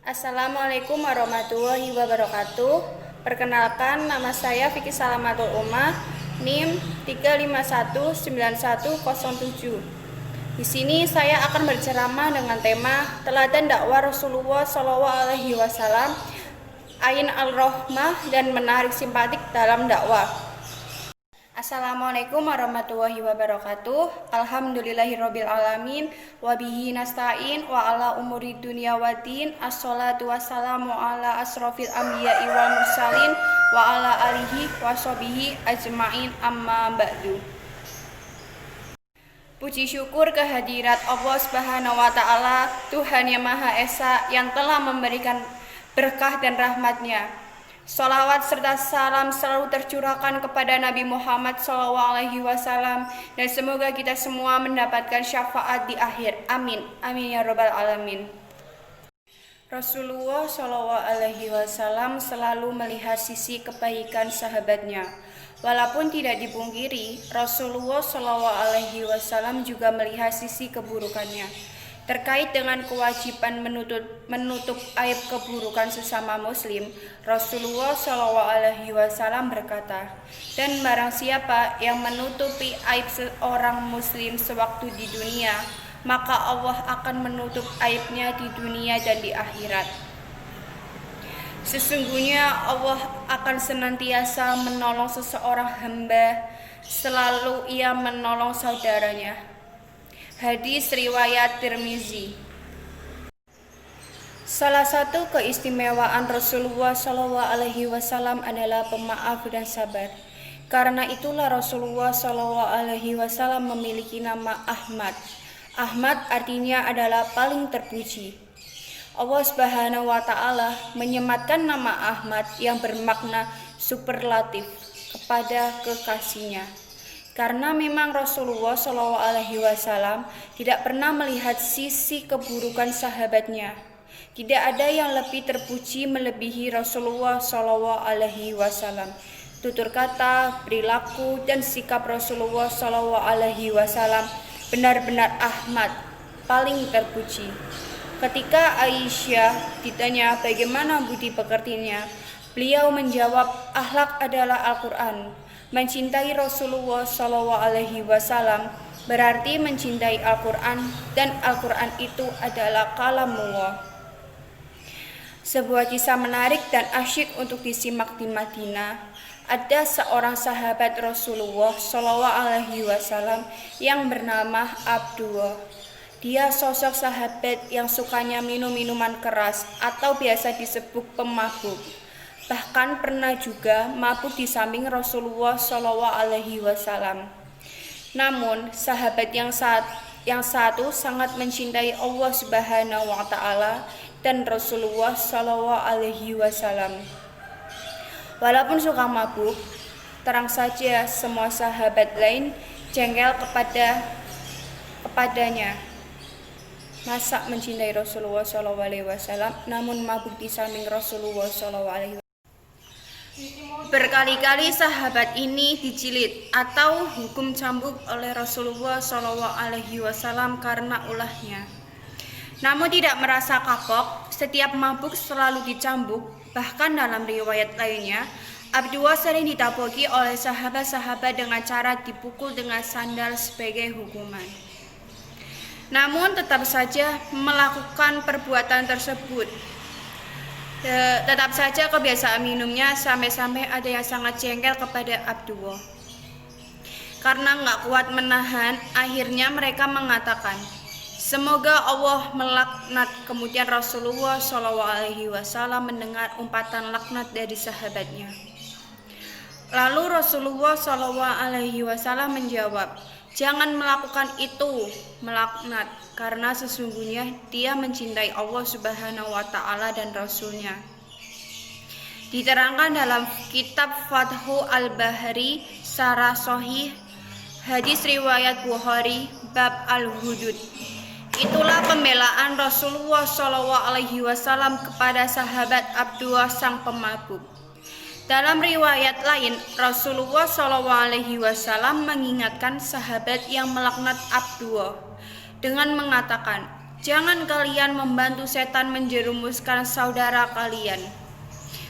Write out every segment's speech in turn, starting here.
Assalamualaikum warahmatullahi wabarakatuh. Perkenalkan, nama saya Vicky Salamatul Umah, NIM 3519107. Di sini saya akan berceramah dengan tema Teladan dakwah Rasulullah SAW, Ain al-Rahmah dan menarik simpatik dalam dakwah. Assalamualaikum warahmatullahi wabarakatuh. Alhamdulillahirabbil alamin wa bihi nasta'in wa ala umuri dunya waddin. Assalatu wassalamu ala asrofil anbiya'i wal mursalin wa ala alihi wa sahbihi ajmain, amma ba'du. Puji syukur kehadirat Allah Subhanahu wa taala, Tuhan yang Maha Esa yang telah memberikan berkah dan rahmat-Nya. Sholawat serta salam selalu tercurahkan kepada Nabi Muhammad SAW, dan semoga kita semua mendapatkan syafaat di akhir. Amin. Amin ya robbal alamin. Rasulullah SAW selalu melihat sisi kebaikan sahabatnya. Walaupun tidak dipungkiri, Rasulullah SAW juga melihat sisi keburukannya. Terkait dengan kewajiban menutup aib keburukan sesama muslim, Rasulullah SAW berkata, "Dan barang siapa yang menutupi aib seorang muslim sewaktu di dunia, maka Allah akan menutup aibnya di dunia dan di akhirat. Sesungguhnya Allah akan senantiasa menolong seseorang hamba, selalu ia menolong saudaranya." Hadis riwayat Tirmizi. Salah satu keistimewaan Rasulullah SAW adalah pemaaf dan sabar. Karena itulah Rasulullah SAW memiliki nama Ahmad. Ahmad artinya adalah paling terpuji. Allah Subhanahu wa taala menyematkan nama Ahmad yang bermakna superlatif kepada kekasihnya. Karena memang Rasulullah SAW tidak pernah melihat sisi keburukan sahabatnya. Tidak ada yang lebih terpuji melebihi Rasulullah SAW. Tutur kata, perilaku, dan sikap Rasulullah SAW benar-benar Ahmad, paling terpuji. Ketika Aisyah ditanya bagaimana budi pekertinya, beliau menjawab, akhlak adalah Al-Quran. Mencintai Rasulullah SAW berarti mencintai Al-Quran, dan Al-Quran itu adalah kalamullah. Sebuah kisah menarik dan asyik untuk disimak di Madinah. Ada seorang sahabat Rasulullah SAW yang bernama Abdullah. Dia sosok sahabat yang sukanya minum minuman keras atau biasa disebut pemabuk. Bahkan pernah juga mabuk di samping Rasulullah SAW. Namun sahabat yang satu sangat mencintai Allah Subhanahu wa taala dan Rasulullah SAW. Walaupun suka mabuk, terang saja semua sahabat lain jengkel kepadanya. Masa mencintai Rasulullah SAW namun mabuk di samping Rasulullah SAW. Berkali-kali sahabat ini dijilid atau hukum cambuk oleh Rasulullah SAW karena ulahnya. Namun tidak merasa kapok, setiap mabuk selalu dicambuk. Bahkan dalam riwayat lainnya, Abdullah sering ditaboki oleh sahabat-sahabat dengan cara dipukul dengan sandal sebagai hukuman. Namun tetap saja melakukan perbuatan tersebut. Tetap saja kebiasaan minumnya, sampai-sampai ada yang sangat jengkel kepada Abdullah. Karena nggak kuat menahan, akhirnya mereka mengatakan, "Semoga Allah melaknat." Kemudian Rasulullah SAW mendengar umpatan laknat dari sahabatnya. Lalu Rasulullah SAW menjawab, "Jangan melakukan itu, melaknat, karena sesungguhnya dia mencintai Allah Subhanahu wa taala dan Rasulnya." Diterangkan dalam kitab Fathu Al-Bahri Syarah Shahih hadis riwayat Bukhari bab Al-Hudud. Itulah pembelaan Rasulullah SAW kepada sahabat Abdullah sang pemabuk. Dalam riwayat lain, Rasulullah SAW mengingatkan sahabat yang melaknat Abdullah dengan mengatakan, Jangan kalian membantu setan menjerumuskan saudara kalian.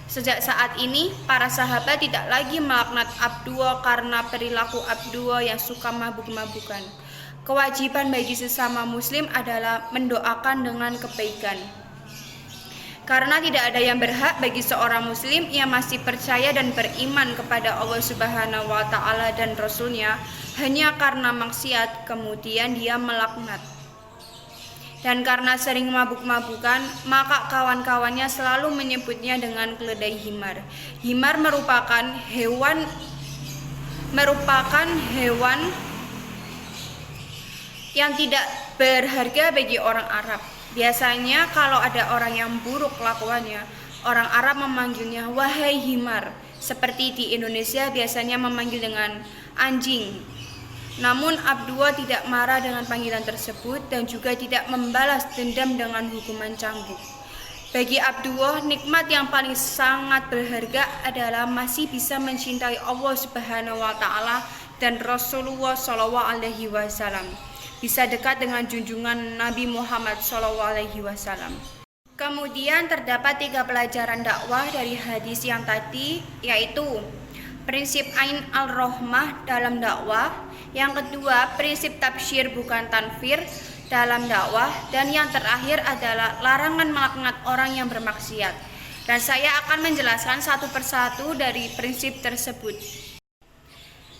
Sejak saat ini, para sahabat tidak lagi melaknat Abdullah karena perilaku Abdullah yang suka mabuk-mabukan. Kewajiban bagi sesama muslim adalah mendoakan dengan kebaikan. Karena tidak ada yang berhak bagi seorang muslim yang masih percaya dan beriman kepada Allah Subhanahu wa taala dan Rasul-Nya hanya karena maksiat kemudian dia melaknat. Dan karena sering mabuk-mabukan, maka kawan-kawannya selalu menyebutnya dengan keledai himar. Himar merupakan hewan yang tidak berharga bagi orang Arab. Biasanya kalau ada orang yang buruk kelakuannya, orang Arab memanggilnya wahai himar. Seperti di Indonesia biasanya memanggil dengan anjing. Namun Abdullah tidak marah dengan panggilan tersebut dan juga tidak membalas dendam dengan hukuman cambuk. Bagi Abdullah, nikmat yang paling sangat berharga adalah masih bisa mencintai Allah Subhanahu wa taala dan Rasulullah sallallahu alaihi wasallam. Bisa dekat dengan junjungan Nabi Muhammad sallallahu alaihi wasallam. Kemudian terdapat 3 pelajaran dakwah dari hadis yang tadi, yaitu prinsip Ain al-Rohmah dalam dakwah, yang kedua prinsip tabsyir bukan tanfir dalam dakwah, dan yang terakhir adalah larangan melaknat orang yang bermaksiat. Dan saya akan menjelaskan satu persatu dari prinsip tersebut.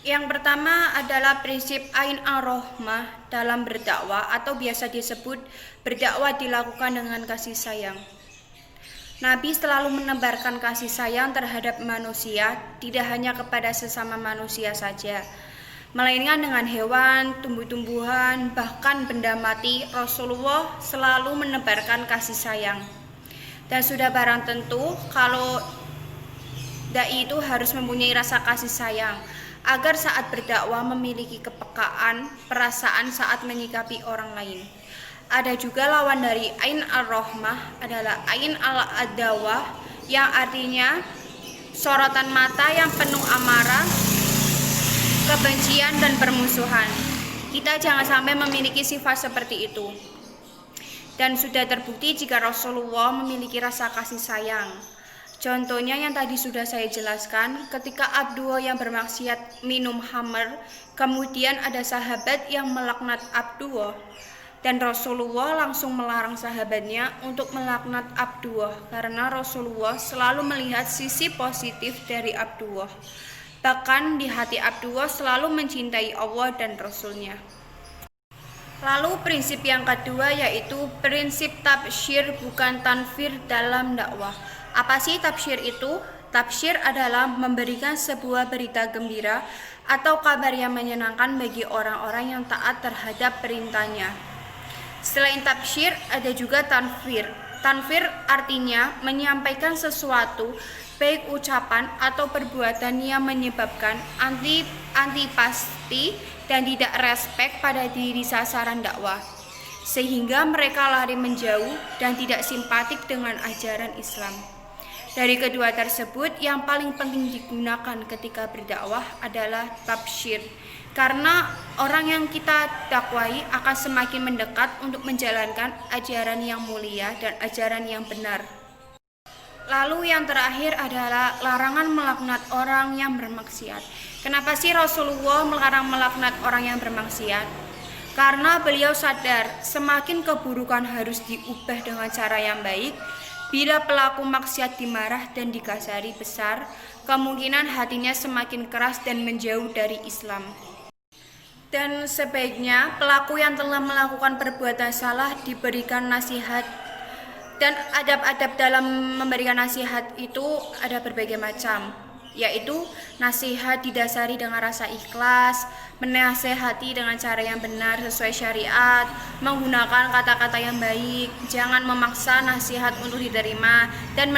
Yang pertama adalah prinsip Ain al-Rohmah dalam berdakwah atau biasa disebut berdakwah dilakukan dengan kasih sayang. Nabi selalu menebarkan kasih sayang terhadap manusia, tidak hanya kepada sesama manusia saja, melainkan dengan hewan, tumbuh-tumbuhan, bahkan benda mati. Rasulullah selalu menebarkan kasih sayang. Dan sudah barang tentu kalau dai itu harus mempunyai rasa kasih sayang, agar saat berdakwah memiliki kepekaan, perasaan saat menyikapi orang lain. Ada juga lawan dari Ain al-Rohmah adalah Ain al-Adawah, yang artinya sorotan mata yang penuh amarah, kebencian dan permusuhan. Kita jangan sampai memiliki sifat seperti itu. Dan sudah terbukti jika Rasulullah memiliki rasa kasih sayang. Contohnya yang tadi sudah saya jelaskan, ketika Abdullah yang bermaksiat minum khamr, kemudian ada sahabat yang melaknat Abdullah, dan Rasulullah langsung melarang sahabatnya untuk melaknat Abdullah karena Rasulullah selalu melihat sisi positif dari Abdullah. Bahkan di hati Abdullah selalu mencintai Allah dan Rasul-Nya. Lalu prinsip yang kedua yaitu prinsip tabsyir bukan tanfir dalam dakwah. Apa sih tabsyir itu? Tabsyir adalah memberikan sebuah berita gembira atau kabar yang menyenangkan bagi orang-orang yang taat terhadap perintahnya. Selain tabsyir, ada juga tanfir. Tanfir artinya menyampaikan sesuatu, baik ucapan atau perbuatan yang menyebabkan antipati dan tidak respek pada diri sasaran dakwah, sehingga mereka lari menjauh dan tidak simpatik dengan ajaran Islam. Dari kedua tersebut, yang paling penting digunakan ketika berdakwah adalah tabsyir, karena orang yang kita dakwai akan semakin mendekat untuk menjalankan ajaran yang mulia dan ajaran yang benar. Lalu yang terakhir adalah larangan melaknat orang yang bermaksiat. Kenapa sih Rasulullah melarang melaknat orang yang bermaksiat? Karena beliau sadar semakin keburukan harus diubah dengan cara yang baik. Bila pelaku maksiat dimarah dan dikasari besar, kemungkinan hatinya semakin keras dan menjauh dari Islam. Dan sebaiknya pelaku yang telah melakukan perbuatan salah diberikan nasihat. Dan adab-adab dalam memberikan nasihat itu ada berbagai macam, yaitu nasihat didasari dengan rasa ikhlas, menasehati dengan cara yang benar sesuai syariat, menggunakan kata-kata yang baik, jangan memaksa nasihat untuk diterima, dan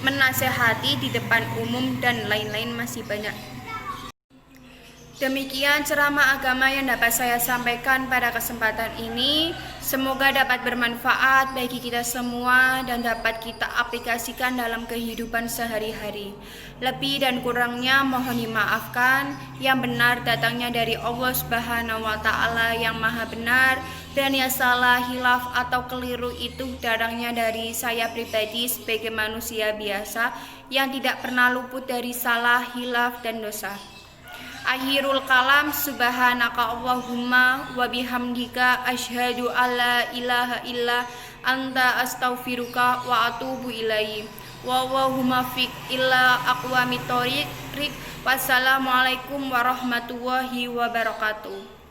menasehati di depan umum, dan lain-lain masih banyak. Demikian ceramah agama yang dapat saya sampaikan pada kesempatan ini. Semoga dapat bermanfaat bagi kita semua dan dapat kita aplikasikan dalam kehidupan sehari-hari. Lebih dan kurangnya mohon dimaafkan. Yang benar datangnya dari Allah Subhanahu wa taala yang Maha benar, dan yang salah, hilaf atau keliru itu datangnya dari saya pribadi sebagai manusia biasa yang tidak pernah luput dari salah, hilaf dan dosa. Akhirul kalam, subhanaka Allahumma wa bihamdika asyhadu alla ilaha illa anta astaghfiruka wa atubu ilaihi. Wallahumma fiq illa aqwamit thoriq. Wassalamualaikum warahmatullahi wabarakatuh.